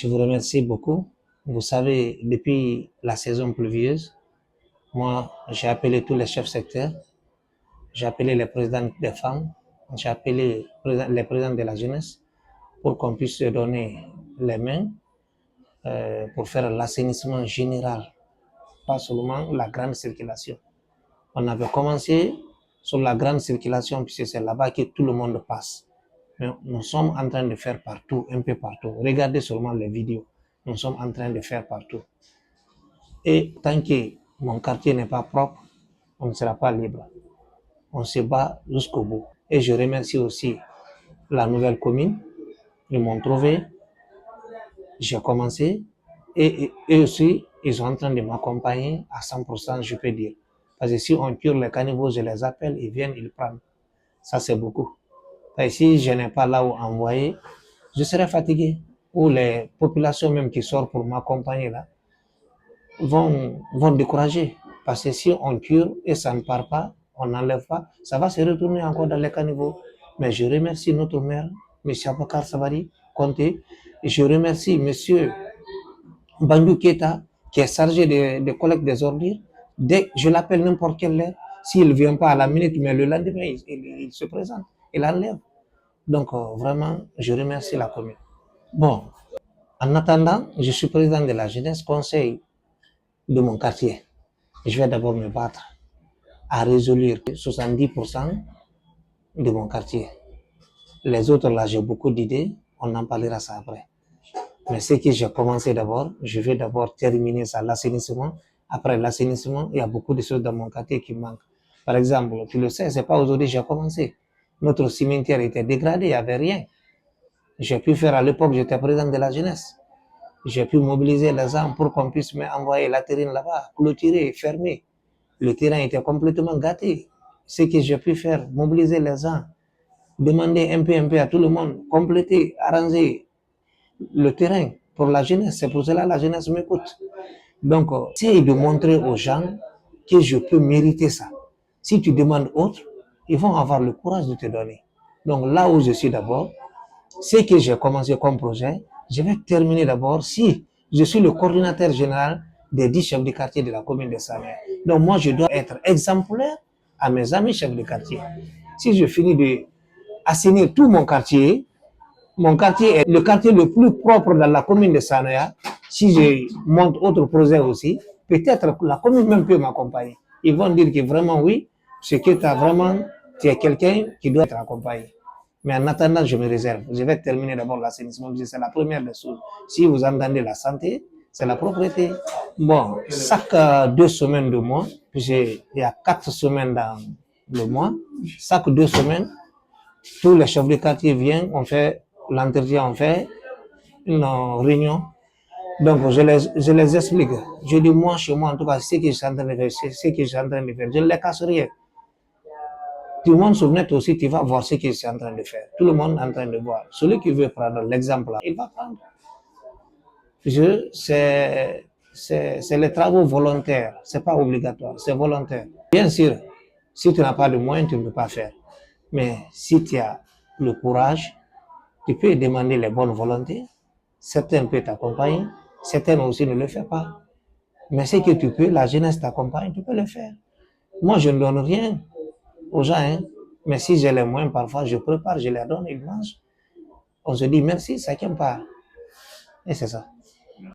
Je vous remercie beaucoup. Vous savez, depuis la saison pluvieuse, moi, j'ai appelé tous les chefs secteurs, j'ai appelé les présidents des femmes, j'ai appelé les présidents de la jeunesse pour qu'on puisse se donner les mains pour faire l'assainissement général, pas seulement la grande circulation. On avait commencé sur la grande circulation puisque c'est là-bas que tout le monde passe. Mais nous sommes en train de faire partout, un peu partout. Regardez seulement les vidéos. Nous sommes en train de faire partout. Et tant que mon quartier n'est pas propre, on ne sera pas libre. On se bat jusqu'au bout. Et je remercie aussi la nouvelle commune. Ils m'ont trouvé. J'ai commencé. Et eux aussi, ils sont en train de m'accompagner à 100%, je peux dire. Parce que si on cure les caniveaux, je les appelle, ils viennent, ils prennent. Ça, c'est beaucoup. Et si je n'ai pas là où envoyer, je serai fatigué. Ou les populations même qui sortent pour m'accompagner là vont décourager. Parce que si on cure et ça ne part pas, on n'enlève pas, ça va se retourner encore dans les caniveaux. Mais je remercie notre maire, M. Abakar Sabari, Conté. Et je remercie M. Bandou Keta, qui est chargé de collecte des ordures. Dès que je l'appelle n'importe quelle heure, s'il ne vient pas à la minute, mais le lendemain, il se présente, il enlève. Donc, vraiment, je remercie la commune. Bon, en attendant, je suis président de la jeunesse conseil de mon quartier. Je vais d'abord me battre à résoudre 70% de mon quartier. Les autres, là, j'ai beaucoup d'idées, on en parlera ça après. Mais ce que j'ai commencé d'abord, je vais d'abord terminer ça, l'assainissement. Après l'assainissement, il y a beaucoup de choses dans mon quartier qui manquent. Par exemple, tu le sais, c'est pas aujourd'hui que j'ai commencé. Notre cimetière était dégradé, il n'y avait rien. J'ai pu faire à l'époque, j'étais président de la jeunesse. J'ai pu mobiliser les gens pour qu'on puisse m'envoyer la terrain là-bas, clôturer, fermer. Le terrain était complètement gâté. Ce que j'ai pu faire, mobiliser les gens, demander un peu à tout le monde, compléter, arranger le terrain pour la jeunesse. C'est pour cela que la jeunesse m'écoute. Donc, essaye de montrer aux gens que je peux mériter ça. Si tu demandes autre, ils vont avoir le courage de te donner. Donc, là où je suis d'abord, ce que j'ai commencé comme projet, je vais terminer d'abord si je suis le coordinateur général des 10 chefs de quartier de la commune de Sané. Donc moi, je dois être exemplaire à mes amis chefs de quartier. Si je finis de assainir tout mon quartier est le quartier le plus propre dans la commune de Sanaya. Si je monte autre projet aussi, peut-être la commune même peut m'accompagner. Ils vont dire que vraiment oui, c'est que tu es quelqu'un qui doit être accompagné. Mais en attendant, je me réserve. Je vais terminer d'abord l'assainissement, c'est la première des choses. Si vous entendez la santé, c'est la propreté. Bon, chaque 2 semaines de mois, puisqu'il y a 4 semaines dans le mois, chaque 2 semaines, tous les chefs de quartier viennent, on fait l'entretien, on fait une réunion. Donc, je les explique. Je dis, moi, chez moi, en tout cas, ce que je suis en train de faire, c'est ce que je suis en train de faire. Je ne les casse rien. Tout le monde se met aussi, tu vas voir ce que je suis en train de faire. Tout le monde est en train de voir. Celui qui veut prendre l'exemple, il va prendre. C'est les travaux volontaires. C'est pas obligatoire, c'est volontaire. Bien sûr, si tu n'as pas de moyens, tu ne peux pas faire. Mais si tu as le courage, tu peux demander les bonnes volontés. Certains peuvent t'accompagner, certains aussi ne le font pas. Mais ce que tu peux, la jeunesse t'accompagne, tu peux le faire. Moi, je ne donne rien aux gens, hein. Mais si j'ai les moyens, parfois, je prépare, je les donne, ils mangent. On se dit merci, chacun part. Et c'est ça.